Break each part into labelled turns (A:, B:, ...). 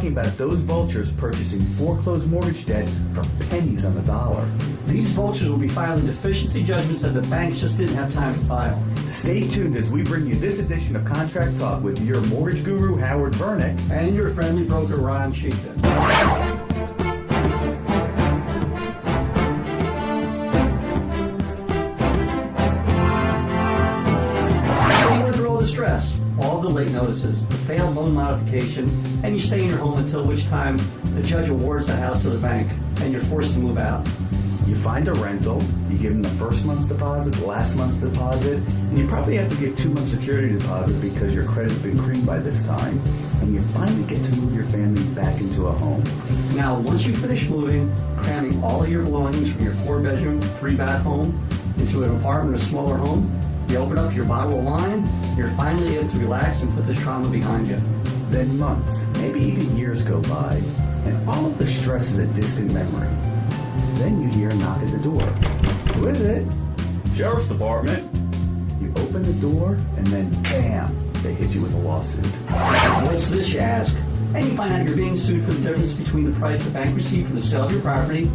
A: talking about those vultures purchasing foreclosed mortgage debt for pennies on the dollar.
B: These vultures will be filing deficiency judgments that the banks just didn't have time to file.
A: Stay tuned as we bring you this edition of Contract Talk with your mortgage guru, Howard Vernick,
B: and your friendly broker, Ron Cika. All the late notices, the failed loan modification, and you stay in your home until which time the judge awards the house to the bank and you're forced to move out.
A: You find a rental, you give them the first month's deposit, the last month's deposit, and you probably have to give 2 months security deposit because your credit's been creamed by this time, and you finally get to move your family back into a home.
B: Now, once you finish moving, cramming all of your belongings from your 4-bedroom, 3-bath home into an apartment or smaller home, you open up your bottle of wine, you're finally able to relax and put this trauma behind you.
A: Then months, maybe even years go by, and all of the stress is a distant memory. Then you hear a knock at the door. Who is it?
C: Sheriff's Department.
A: You open the door, and then bam, they hit you with a lawsuit.
B: What's this, you ask? And you find out you're being sued for the difference between the price the bank received for the sale of your property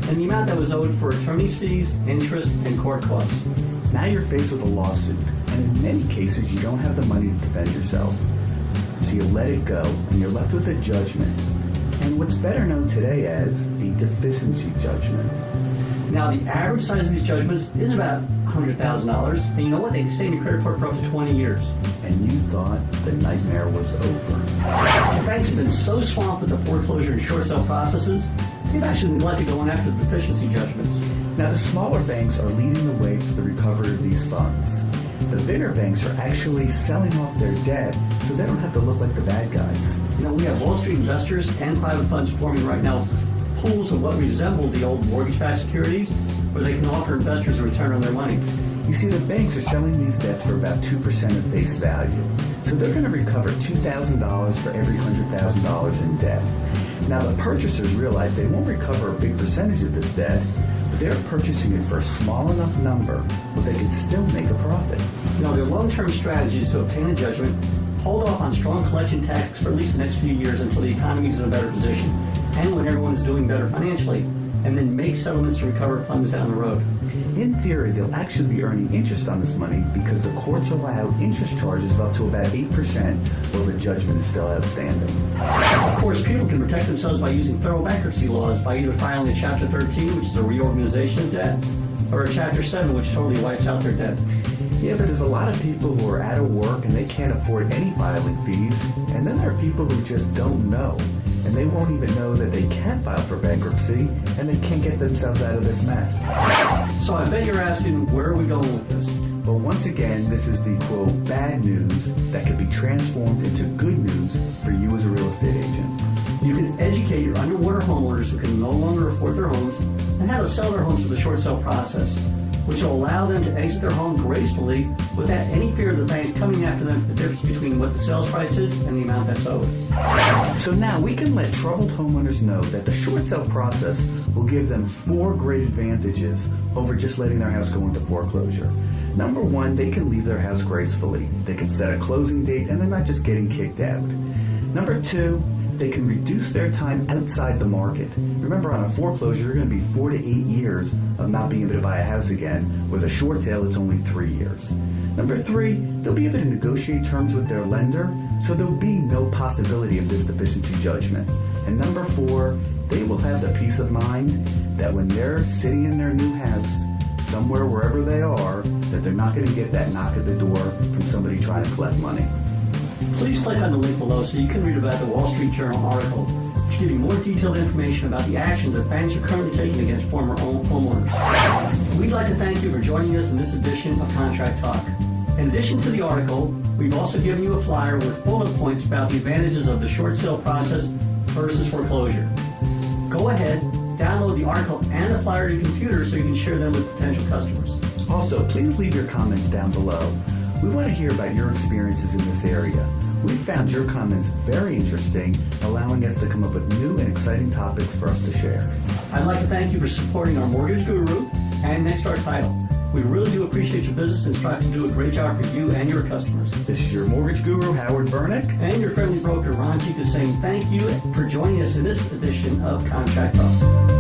B: and the amount that was owed for attorney's fees, interest, and court costs.
A: Now you're faced with a lawsuit, and in many cases you don't have the money to defend yourself. So you let it go, and you're left with a judgment, and what's better known today as a deficiency judgment.
B: Now the average size of these judgments is about $100,000, and you know what? They can stay in your credit report for up to 20 years.
A: And you thought the nightmare was over.
B: The banks have been so swamped with the foreclosure and short sale processes, they've actually neglected going after the deficiency judgments.
A: Now, the smaller banks are leading the way for the recovery of these funds. The bigger banks are actually selling off their debt so they don't have to look like the bad guys.
B: You know, we have Wall Street investors and private funds forming right now pools of what resemble the old mortgage-backed securities where they can offer investors a return on their money.
A: You see, the banks are selling these debts for about 2% of face value. So they're going to recover $2,000 for every $100,000 in debt. Now, the purchasers realize they won't recover a big percentage of this debt, but they're purchasing it for a small enough number where they can still make a profit.
B: You know, their long-term strategy is to obtain a judgment, hold off on strong collection tactics for at least the next few years until the economy is in a better position, and when everyone's doing better financially, and then make settlements to recover funds down the road.
A: In theory, they'll actually be earning interest on this money because the courts allow interest charges of up to about 8% while the judgment is still outstanding.
B: Of course, people can protect themselves by using federal bankruptcy laws by either filing a Chapter 13, which is a reorganization of debt, or a Chapter 7, which totally wipes out their debt.
A: Yeah, but there's a lot of people who are out of work and they can't afford any filing fees, and then there are people who just don't know. And they won't even know that they can file for bankruptcy, and they can't get themselves out of this mess.
B: So I bet you're asking, where are we going with this?
A: Well, once again, this is the, quote, bad news that can be transformed into good news for you as a real estate agent.
B: You can educate your underwater homeowners who can no longer afford their homes and how to sell their homes through the short sale process, which will allow them to exit their home gracefully without any fear of the banks coming after them for the difference between what the sales price is and the amount that's owed.
A: So now we can let troubled homeowners know that the short sale process will give them 4 great advantages over just letting their house go into foreclosure. Number 1, they can leave their house gracefully. They can set a closing date and they're not just getting kicked out. Number 2, they can reduce their time outside the market. Remember, on a foreclosure, you're going to be 4 to 8 years of not being able to buy a house again. With a short sale, it's only 3 years. Number 3, they'll be able to negotiate terms with their lender, so there'll be no possibility of this deficiency judgment. And number 4, they will have the peace of mind that when they're sitting in their new house, somewhere wherever they are, that they're not going to get that knock at the door from somebody trying to collect money.
B: Please click on the link below so you can read about the Wall Street Journal article, which gives you more detailed information about the actions that banks are currently taking against former homeowners. We'd like to thank you for joining us in this edition of Contract Talk. In addition to the article, we've also given you a flyer with bullet points about the advantages of the short sale process versus foreclosure. Go ahead, download the article and the flyer to your computer so you can share them with potential customers.
A: Also, please leave your comments down below. We want to hear about your experiences in this area. We found your comments very interesting, allowing us to come up with new and exciting topics for us to share.
B: I'd like to thank you for supporting our mortgage guru and next to our title. We really do appreciate your business and strive to do a great job for you and your customers.
A: This is your mortgage guru, Howard Burnick.
B: And your friendly broker, Ron Cika, saying thank you for joining us in this edition of Contract Talk.